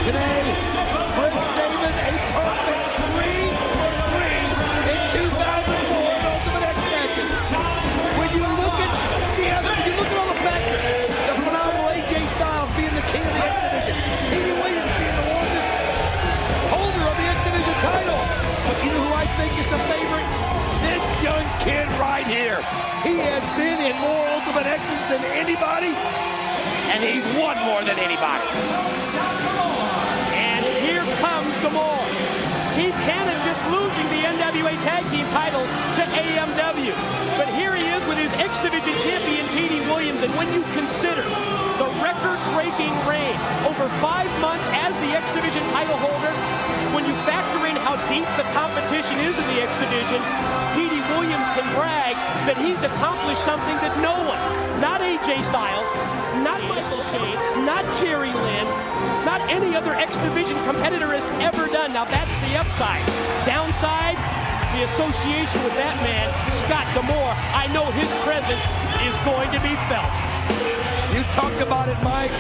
today. Chris Sabin, a perfect 3 for 3 in 2004 Ultimate X matches. When you look at all the factors, the phenomenal AJ Styles being the king of the X Division, Petey Williams being the longest holder of the X Division title. But you know who I think is the favorite? This young kid right here. He has been in more Ultimate X's than anybody, and he's won more than anybody. And here comes D'Amore. Team Cannon just losing the NWA Tag Team titles to AMW. But here he is with his X Division champion, Petey Williams. And when you consider the record-breaking reign over 5 months as the X Division title holder, when you factor in how deep the competition is in the X Division, Petey Williams can brag that he's accomplished something that no one, not AJ Styles, not Michael Shane, not Jerry Lynn, not any other X Division competitor has ever done. Now that's the upside. Downside, the association with that man, Scott D'Amore. I know his presence is going to be felt. You talked about it, Mike.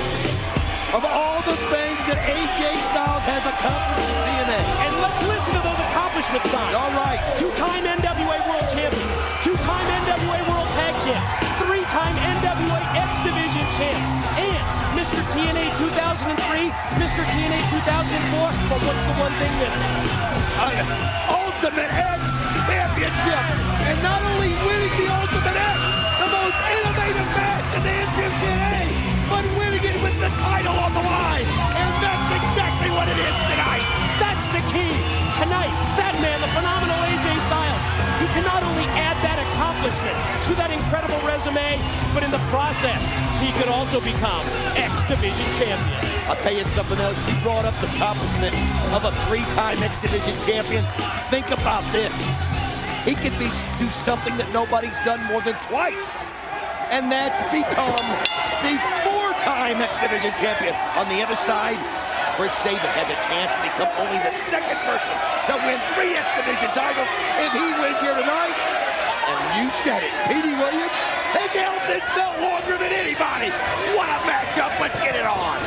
Of all the things that AJ Styles has accomplished in TNA. And let's listen to those accomplishments, Don. All right. 2-time NWA World Champion, 2-time NWA World Tag Champ, 3-time NWA X Division Champ, and Mr. TNA 2003, Mr. TNA 2004, but what's the one thing missing? Ultimate X Championship. And not only winning the Ultimate X, the most innovative match in the history of TNA, but winning it with the title on the line. And that's exactly what it is tonight. That's the key. Tonight, that man, the phenomenal AJ Styles, he can not only add that accomplishment to that incredible resume, but in the process, he could also become X Division champion. I'll tell you something else. You brought up the accomplishment of a 3-time X Division champion. Think about this. He could do something that nobody's done more than twice. And that's become the 4-time X Division champion. On the other side, Chris Sabin has a chance to become only the 2nd person to win 3 X Division titles if he wins here tonight. And you said it, Petey Williams has held this belt longer than anybody. What a matchup, let's get it on.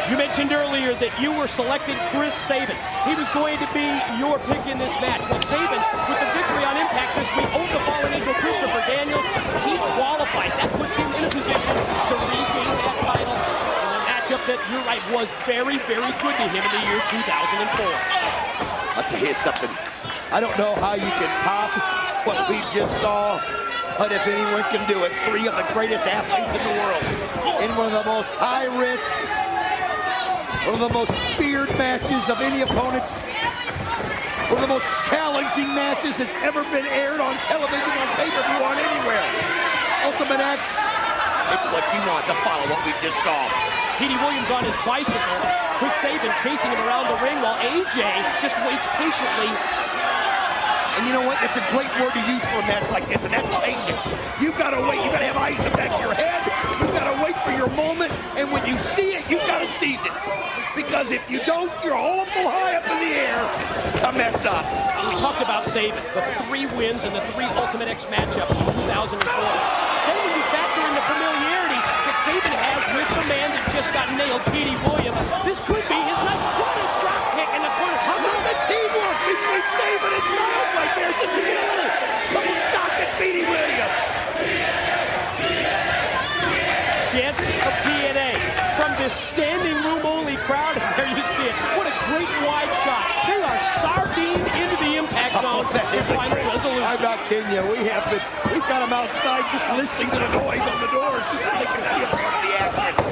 You mentioned earlier that you were selected Chris Sabin. He was going to be your pick in this match. Well, Sabin, with the victory on Impact this week over the Fallen Angel Christopher Daniels, he qualifies. That puts him in a position to regain that title in a matchup that, you're right, was very, very good to him in the year 2004. I'll tell you something. I don't know how you can top what we just saw, but if anyone can do it, 3 of the greatest athletes in the world in one of the most high-risk, one of the most feared matches of any opponent, one of the most challenging matches that's ever been aired on television, on pay-per-view, on anywhere. Ultimate X, it's what you want to follow what we just saw. Petey Williams on his bicycle, Chris Sabin chasing him around the ring while AJ just waits patiently. And you know what? That's a great word to use for a match like this, and that's patient. You've got to wait. You've got to have eyes in the back of your head. You've got to wait for your moment, and when you see it, you've got to seize it. Because if you don't, you're awful high up in the air to mess up. We talked about Sabin, the 3 wins in the 3 Ultimate X matchups in 2004. Then when you factor in the familiarity that Sabin has with the man that just got nailed, Petey Williams, this could be his night. What a drop kick in the corner. How about the teamwork between Sabin and Styles right there? Just to get a little couple shots at Petey Williams. Chance of TNA from this standing room only crowd. There you see it. What a great wide shot. They are sardined into the impact zone for final resolution. I'm not kidding you. We've got them outside just listening to the noise on the doors just so they can see a part of the action.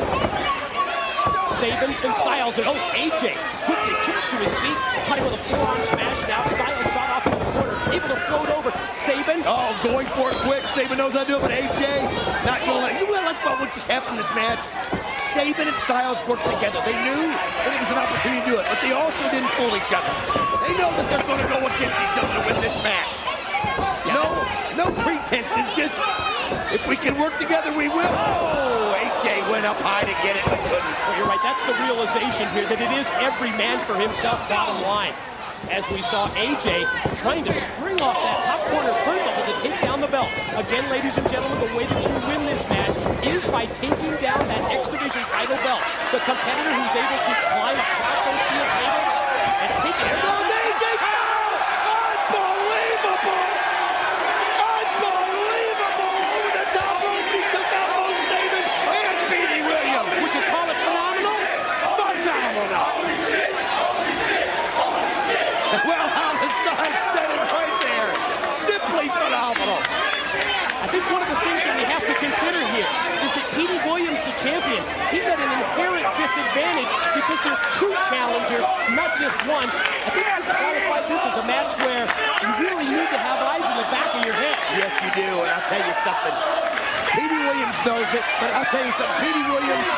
Sabin and Styles, and AJ quickly kicks to his feet, cutting with a forearm smash. Now Styles shot off in the corner, able to float over. Sabin. Oh, going for it quick. Sabin knows how to do it, but AJ not going to let it. You know what I like about what just happened in this match? Sabin and Styles worked together. They knew that it was an opportunity to do it, but they also didn't fool each other. They know that they're going to go against each other to win this match. No pretenses, just if we can work together, we will. Oh, AJ went up high to get it, but couldn't. Well, you're right, that's the realization here, that it is every man for himself, bottom line. As we saw AJ trying to spring off that top corner turnbuckle to take down the belt. Again, ladies and gentlemen, the way that you win this match is by taking down that X Division title belt. The competitor who's able to climb across those steel cables and take it down. Unbelievable! Unbelievable! Over the top rope, he took out both Sabin and Petey Williams. Would you call it phenomenal? Phenomenal! Well, Hammerstein said it right there. Simply phenomenal. I think one of the things that we have to consider here is that Petey Williams, the champion, he's at an inherent disadvantage because there's two challengers, not just one. I think you qualify this as a match where you really need to have eyes in the back of your head. Yes, you do, and I'll tell you something. Petey Williams knows it, but I'll tell you something. Petey Williams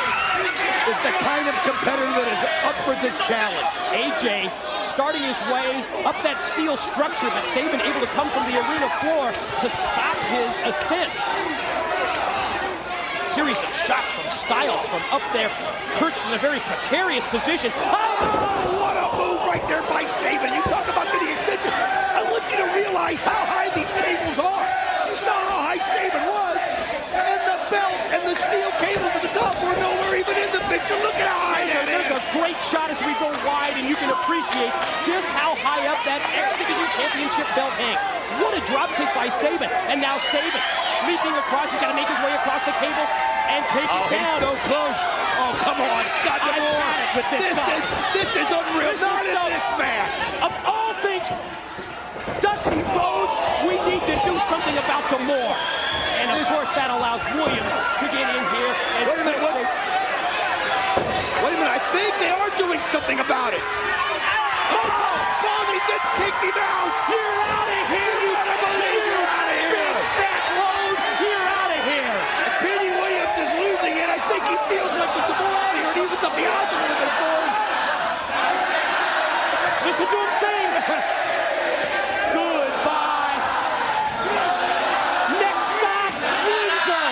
is the kind of competitor that is up for this challenge. AJ starting his way up that steel structure, but Sabin able to come from the arena floor to stop his ascent. Series of shots from Styles from up there, perched in a very precarious position. Oh, what a move right there by Sabin. You talk about getting extension. I want you to realize how high these cables are. You saw how high Sabin was, and the belt and the steel cables at the top were nowhere even in the picture. Look at how high that is. There's a great shot as we go wide, and you can appreciate just how high up that X Division Championship belt hangs. What a drop kick by Sabin, and now Sabin leaping across. He's got to make his way across the cables and take it down. He's so close. Oh, come on, Scott D'Amore. With This is unreal. Not in this match. Of all things, Dusty Rhodes, we need to do something about D'Amore. And of course, that allows Williams to get in here. And wait a minute, wait a minute. I think they are doing something about it. Oh, Baldy just kicked him out. You're out of here. You gotta believe you're out of here. Big fat load. You're out of here. Petey Williams is losing it. I think he feels like with D'Amore out here, and evens up the odds a little bit for him. Listen to him saying, goodbye. Next stop, Windsor.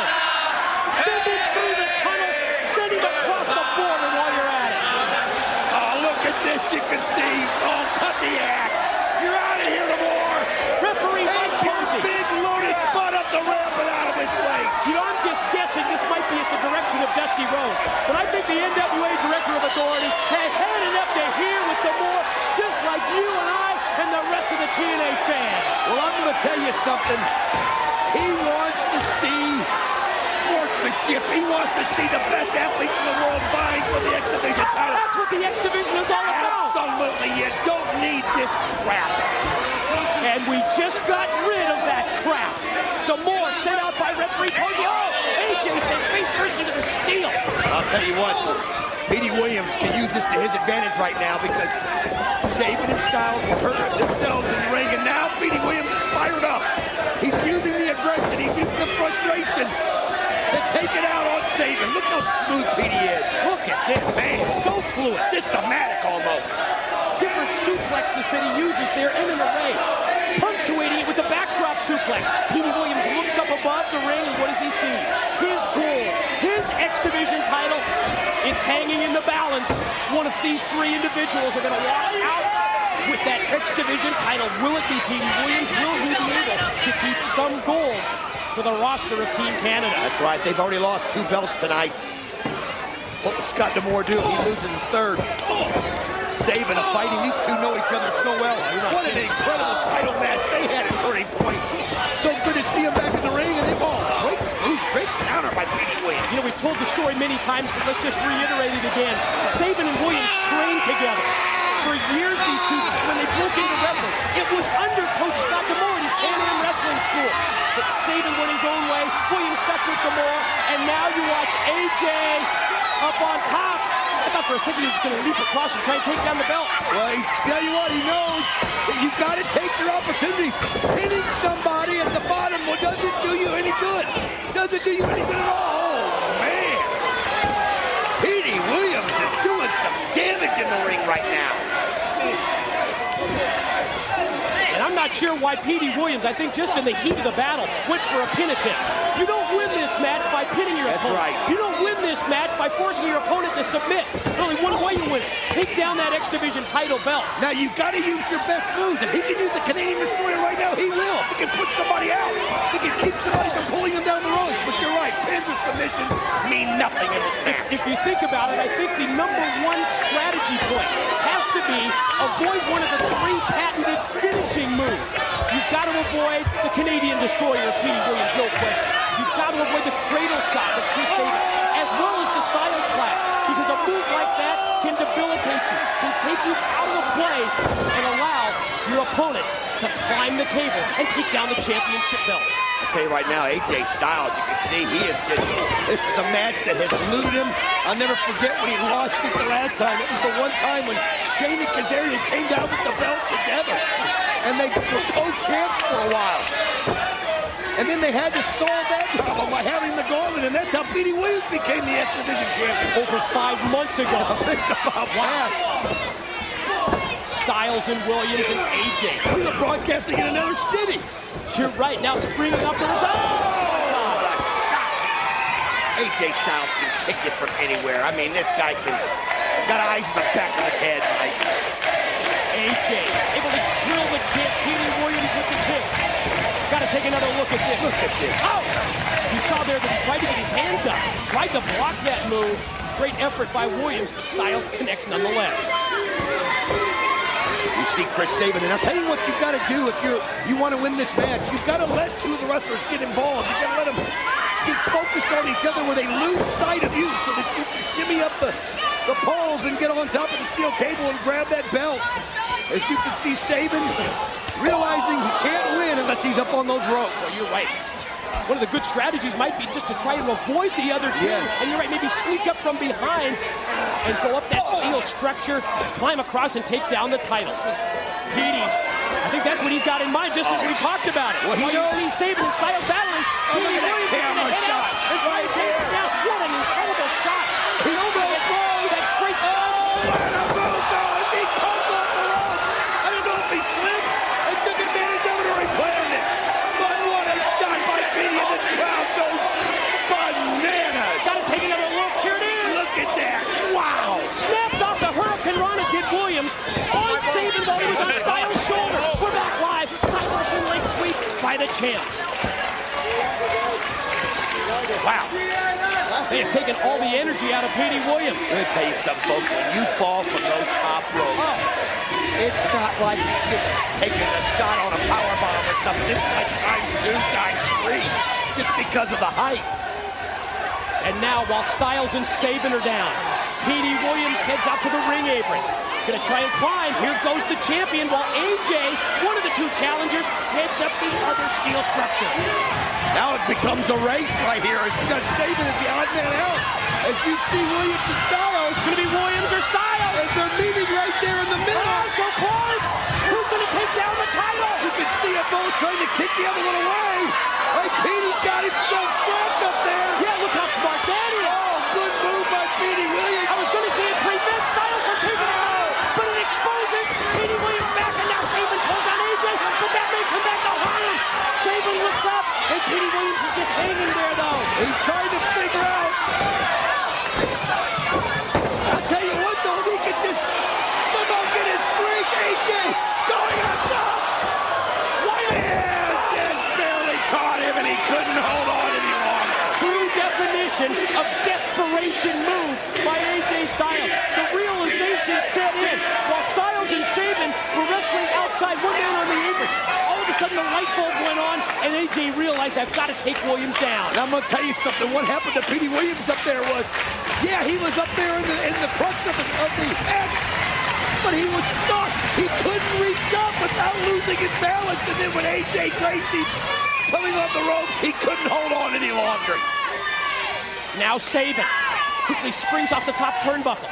Send him through the tunnel. Send him across the border while you're at it. Oh, look at this. You can see. Oh, cut the act. You're out of here, D'Amore. Referee Mike Take your Posey. big loaded butt up the ramp and out of this place. You know, I'm just guessing this might be at the direction of Dusty Rhodes, but I think the NWA Director of Authority has had it up to here with D'Amore, just like you and I and the rest of the TNA fans. Well, I'm going to tell you something. He wants to see sportsmanship. He wants to see the best athletes in the world vying for the X Division title. That's what the X Division is all about. Absolutely, you don't need this crap. And we just got rid of that crap. D'Amore sent out by referee Posey. Oh, AJ sent face first into the steel. I'll tell you what, Petey Williams can use this to his advantage right now because Sabin and Styles hurt themselves in the ring, and now Petey Williams is fired up. He's using the aggression, he's using the frustration to take it out on Sabin. Look how smooth Petey is. Look at this, man, so fluid. Systematic almost. Different suplexes that he uses there in an array, punctuating it with the backdrop suplex. Petey Williams looks up above the ring, and what does he see? His goal, his X Division title. It's hanging in the balance. One of these three individuals are going to walk out with that X Division title. Will it be Petey Williams? Will he be able to keep some gold for the roster of Team Canada? That's right. They've already lost 2 belts tonight. What will Scott D'Amore do? He loses his 3rd. Sabin of fighting. These two know each other so well. What an incredible title match they had at Turning Point. So good to see them back in the ring, and they ball. Great move, great counter by Petey Williams. You know, we've told the story many times, but let's just reiterate it again. Sabin and Williams trained together. For years, these two, when they broke into wrestling, it was under Coach Scott D'Amore at his Can-Am Wrestling School. But Sabin went his own way, Williams stuck with D'Amore, and now you watch AJ up on top. I thought for a second he was going to leap across and try and take down the belt. Well, tell you what, he knows that you've got to take your opportunities. Hitting somebody at the bottom doesn't do you any good. Doesn't do you any good at all. Oh, man. Petey Williams is doing some damage in the ring right now. And I'm not sure why Petey Williams, I think just in the heat of the battle, went for a pin attempt. You don't win this match by pinning your opponent. That's right. You don't win this match by forcing your opponent to submit. Only one way to win it. Take down that X Division title belt. Now, you've got to use your best moves. If he can use the Canadian Destroyer right now, he will. He can put somebody out. He can keep somebody from pulling him down the road. But you're right, pins and submissions if you think about it, I think the #1 strategy point has to be avoid one of the 3 patented finishing moves. You've got to avoid the Canadian Destroyer of Petey Williams, no question. You've got to avoid the cradle shot of Chris Sabin, as well as the Styles Clash, because a move like that can debilitate you, can take you out of the play and allow your opponent to climb the table and take down the championship belt. I'll tell you right now, AJ Styles, you can see he is just, this is a match that has eluded him. I'll never forget when he lost it the last time. It was the one time when Shane and Kazarian came down with the belt together. And they were co-champs for a while. And then they had to solve that problem by having the gauntlet, and that's how Petey Williams became the X Division champion. Over 5 months ago. Think about that. Styles and Williams and AJ. We were broadcasting in another city. You're right, now springing up the result. Oh, what a shot. AJ Styles can kick it from anywhere. I mean, this guy got eyes in the back of his head, Mike. AJ able to drill the champ Petey Williams with the kick. Got to take another look at this. Look at this. Oh! You saw there that he tried to get his hands up, tried to block that move. Great effort by Williams, but Styles connects nonetheless. You see Chris Sabin, and I'll tell you what you've got to do if you want to win this match. You've got to let 2 of the wrestlers get involved. You've got to let them get focused on each other where they lose sight of you so that you can shimmy up the poles and get on top of the steel cable and grab that belt. As you can see, Sabin realizing he can't win unless he's up on those ropes. Well, you're right. One of the good strategies might be just to try to avoid the other 2. Yes. And you're right, maybe sneak up from behind and go up that steel structure, climb across and take down the title. Petey, I think that's what he's got in mind, just as we talked about it. Well, he While knows. you see Sabin and Styles battling, Petey Williams is going to head out and try to take him down. What an incredible shot. He's so close. That great shot. What a move, though, as he comes off the rope. I don't know if he slipped and took advantage of it or he planned it. But what a shot by Petey, and this crowd goes bananas. Got to take another look. Here it is. Look at that. Wow. Snapped off the Hurricane Rana, did Williams. On Sabin, though, he was on Styles' shoulder. We're back live. Side Russian leg sweep by the champ. Wow. They have taken all the energy out of Petey Williams. Let me tell you something, folks. When you fall from those top ropes, it's not like just taking a shot on a power bomb or something. It's like times 2, times 3, just because of the height. And now, while Styles and Sabin are down, Petey Williams heads out to the ring apron. Gonna try and climb. Here goes the champion, while AJ, one of the 2 challengers, heads up the other steel structure. Now it becomes a race right here as you got Sabin as the odd man out. As you see Williams and Styles. Gonna be Williams or Styles. As they're meeting right there in the middle. Oh, so close. Who's gonna take down the title? You can see them both trying to kick the other one away. Hey, Petey's got himself trapped up there. Yeah, look how smart that is. Oh, good move by Petey Williams. I was gonna say it prevents Styles from taking it out, but it exposes Petey Williams back, and now Sabin pulls on AJ, but that may come back to haunt him. Sabin looks up, and Petey Williams is just hanging there, though. He's trying to figure out. I'll tell you what, though, he could just somehow get his streak. AJ going on top. Yeah, just barely caught him, and he couldn't hold on any longer. True definition of desperation move by AJ Styles. The realization set in. While Styles and Sabin were wrestling outside, one man on the apron, all of a sudden the light bulb went on, and AJ realized, I've got to take Williams down. And I'm going to tell you something. What happened to Petey Williams up there was, yeah, he was up there in the crux of the X, but he was stuck. He couldn't reach up without losing his balance. And then when AJ Gracie coming off the ropes, he couldn't hold on any longer. Now Sabin quickly springs off the top turnbuckle.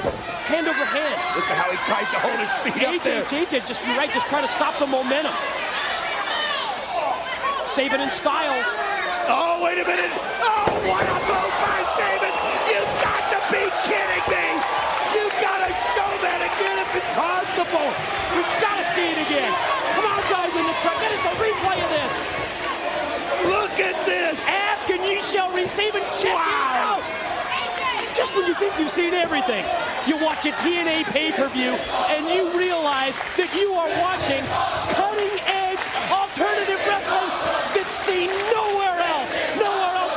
Hand over hand. Look at how he tries to hold his feet up there. AJ, you're right, just trying to stop the momentum. Sabin and Styles. Oh, wait a minute. Oh, what a move by Sabin. You've got to be kidding me. You've got to show that again if it's possible. We've got to see it again. Come on, guys in the truck. Get us a replay of this. Look at this. Ask and you shall receive and check it out. Just when you think you've seen everything, you watch a TNA pay-per-view and you realize that you are watching cutting-edge alternative wrestling that's seen nowhere else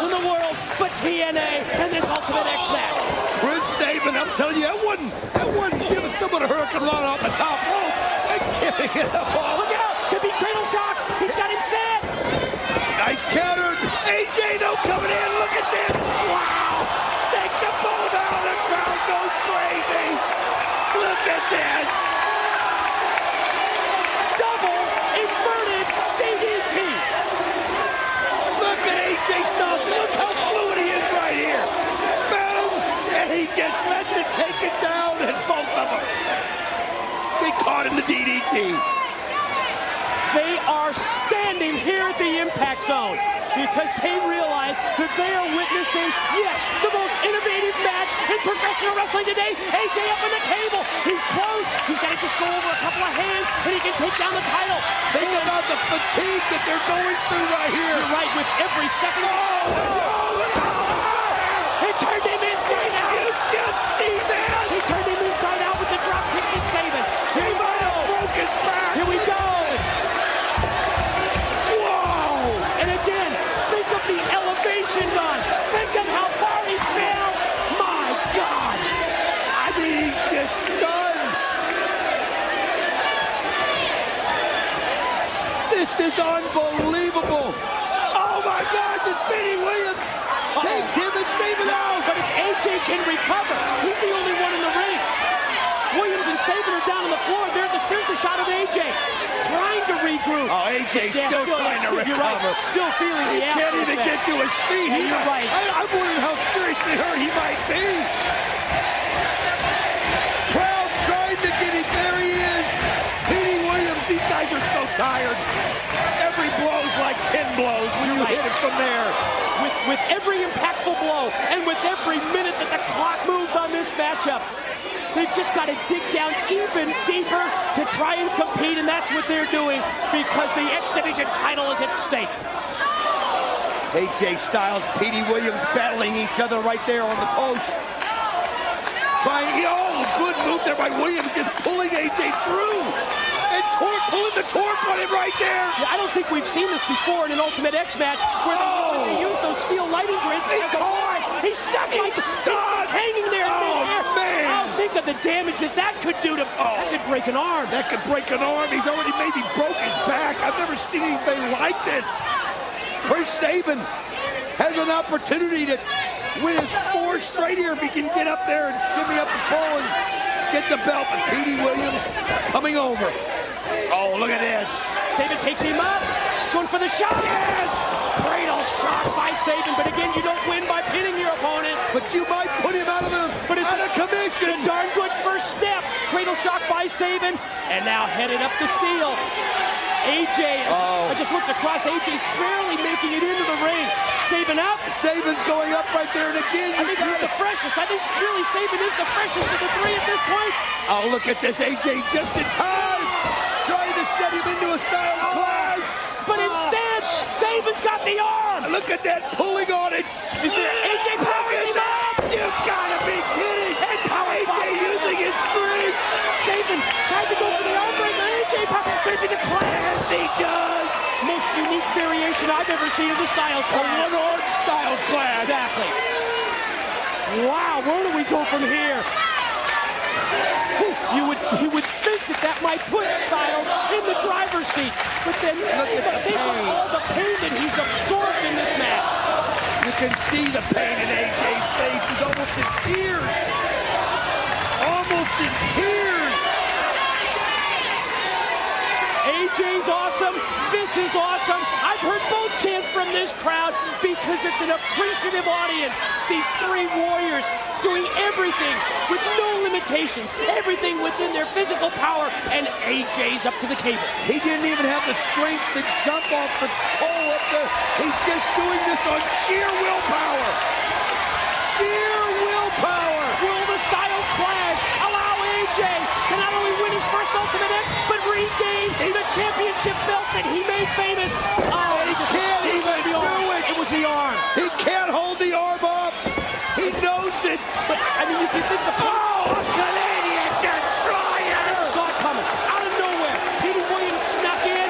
in the world but TNA and this Ultimate X match. Chris I'm telling you, that wasn't giving someone a hurricane run off the top rope. That's giving it a ball. Look out! Could be cradle shock. He's got him set. Nice countered. AJ though coming in. Look at this. Wow! Takes the ball down. The crowd goes crazy. Look at this. Double inverted DDT. Look at AJ Styles. Look how fluid he is right here. Boom! And he just lets it take it down, and both of them get caught in the DDT. They are standing here at the impact zone because they realize that they are witnessing, yes, the most innovative match in professional wrestling today. AJ up on the table. He's close. He's got to just go over a couple of hands and he can take down the title. Think about the fatigue that they're going through right here. You're right, with every second. He turned him inside out. Did you just see that? He turned him inside out with the drop kick to Sabin. He might have broke his back. Here we go. Whoa! And again, think of the elevation done. Think of how far he fell. My God! I mean, he's just stunned. This is unbelievable. Oh my God, it's Petey Williams. Takes him and Sabin out. But if AJ can recover, he's the only one in the ring. Williams and Sabin are down on the floor. There's the shot of AJ trying to regroup. Oh, AJ still trying to recover. You're right. Still feeling the after can't even get to his feet. Yeah, you're right. I'm wondering how seriously hurt he might be. Crowd trying to get him. There he is. Petey Williams. These guys are so tired. Every blow's like 10 blows when you hit it from there. With every impactful blow and with every minute that the clock moves on this matchup, they've just got to dig down even deeper to try and compete, and that's what they're doing because the X Division title is at stake. AJ Styles, Petey Williams battling each other right there on the post. Good move there by Williams, just pulling AJ through. And pulling the torque on him right there. Yeah, I don't think we've seen this before in an Ultimate X match where they use those steel lighting grids as a bar. He's stuck like he's just hanging there in midair. Man. Oh, think of the damage that could do to that could break an arm. That could break an arm. He's already maybe broke his back. I've never seen anything like this. Chris Sabin has an opportunity to win his 4th straight here if he can get up there and shimmy up the pole and get the belt. And Petey Williams coming over. Oh, look at this. Sabin takes him up, going for the shot. Yes! Cradle shot by Sabin, but again, you don't win by pinning your opponent. But you might put him out of commission. It's a darn good first step. Cradle shot by Sabin, and now headed up the steel. AJ, I just looked across, AJ's barely making it into the ring. Sabin up. Sabin's going up right there, and again, I think he's the freshest. I think really Sabin is the freshest of the 3 at this point. Oh, look at this, AJ just in time. Trying to set him into a Styles clash. But instead, Sabin's got the arm. Look at that, pulling on it. Is there AJ powering him up? You've got to be kidding. And AJ using his strength. Sabin tried to go for the arm breaker. AJ going to be the clash. Yes, he does. Most unique variation I've ever seen of the Styles clash. A one-arm Styles clash. Exactly. Wow, where do we go from here? You would think that might put Styles in the driver's seat, but then think of all the pain that he's absorbed in this match. You can see the pain in AJ's face. He's almost in tears. Almost in tears. AJ's awesome. This is awesome. I've heard both chants from this crowd because it's an appreciative audience. These 3 warriors doing everything with no limitations, everything within their physical power, and AJ's up to the cable. He didn't even have the strength to jump off the pole up there. He's just doing this on sheer willpower. Sheer willpower. Will the Styles clash allow AJ to not only win his first Ultimate X, but regain the championship belt that he made famous? Oh, he can't even do it. It was the arm. He can't hold the arm up. He knows it. But, I mean, if you think the... Oh, a Canadian destroyer. Never saw it coming. Out of nowhere, Petey Williams snuck in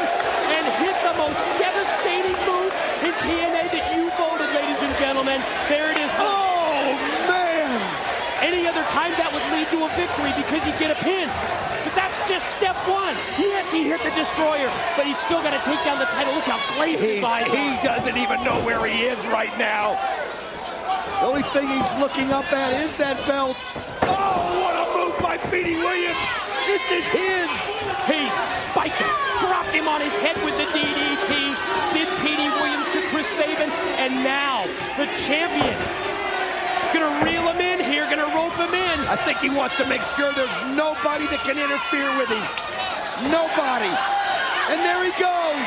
and hit the most devastating move in TNA that you voted, ladies and gentlemen. There it is. Oh, man. Any of other time that would lead to a victory because he'd get a pin. But that's just step one. Yes, he hit the destroyer, but he's still got to take down the title. Look how glazed his eyes are. He doesn't even know where he is right now. The only thing he's looking up at is that belt. Oh, what a move by Petey Williams. This is his. He spiked him, dropped him on his head with the DDT. Did Petey Williams to Chris Sabin, and now the champion. Gonna reel him in here, gonna rope him in. I think he wants to make sure there's nobody that can interfere with him. Nobody. And there he goes.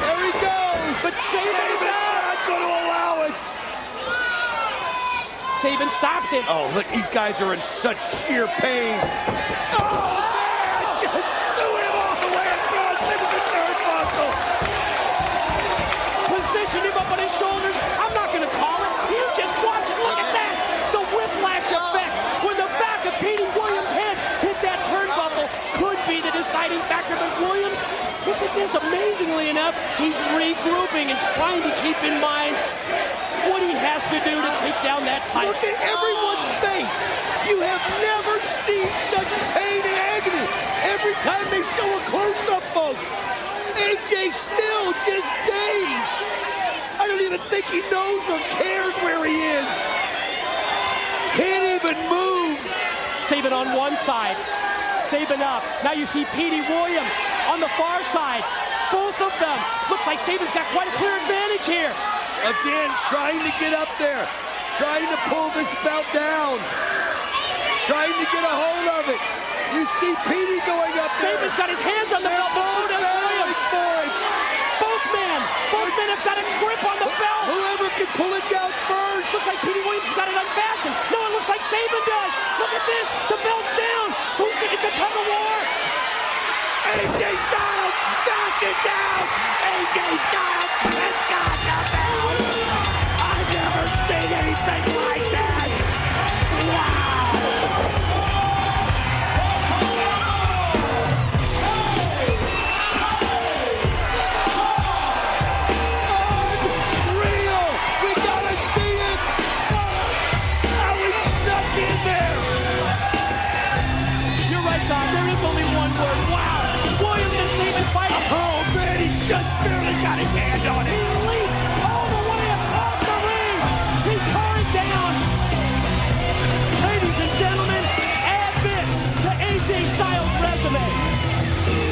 There he goes. But Sabin is out. Not going to allow it. Sabin stops him. Oh, look, these guys are in such sheer pain. Oh, man, just threw him all the way across into the turnbuckle. Positioned him up on his shoulders. I'm not going to call it. You just watch it. Look at that. The whiplash effect when the back of Petey Williams' head hit that turnbuckle could be the deciding factor. But Williams, look at this. Amazingly enough, he's regrouping and trying to keep in mind what he has to do to take down that title. Look at everyone's face. You have never seen such pain and agony. Every time they show a close-up, folks, AJ still just dazed. I don't even think he knows or cares where he is. Can't even move. Sabin on one side, Sabin up. Now you see Petey Williams on the far side. Both of them. Looks like Sabin's got quite a clear advantage here. Again, trying to get up there. Trying to pull this belt down. Trying to get a hold of it. You see Petey going up there. Sabin's got his hands on the belt. Both men have got a grip on the belt. Whoever can pull it down first. Looks like Petey Williams has got it unfastened. No, it looks like Sabin does. Look at this. The belt's down. It's a tug of war. AJ Styles, knock it down. AJ Styles has got the belt. I've never seen anything like that. Wow. Unreal. We gotta see it. How he snuck in there. You're right, Tom. There is only one word. Wow. Williams and Sabin fight. Oh, man, he just barely got his hand on it. He leaped all the way across the ring. He tore it down. Ladies and gentlemen, add this to AJ Styles' resume.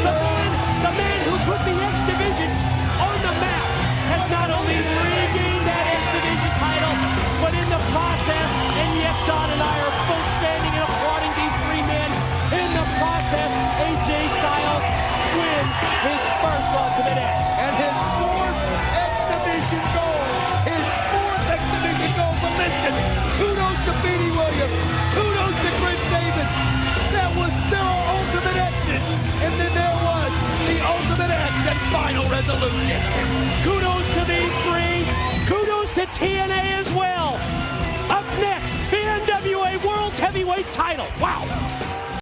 The man who put the X Divisions on the map has not only regained that X Division title, but in the process, and yes, Don and I are both standing and applauding these three men, in the process, AJ Styles wins his first Ultimate X. And his fourth X Division gold. His fourth X Division gold. But listen, kudos to Petey Williams. Kudos to Chris Sabin. There are Ultimate X's. And then there was the Ultimate X and Final Resolution. Kudos to these three. Kudos to TNA as well. Up next, the NWA World's Heavyweight title. Wow.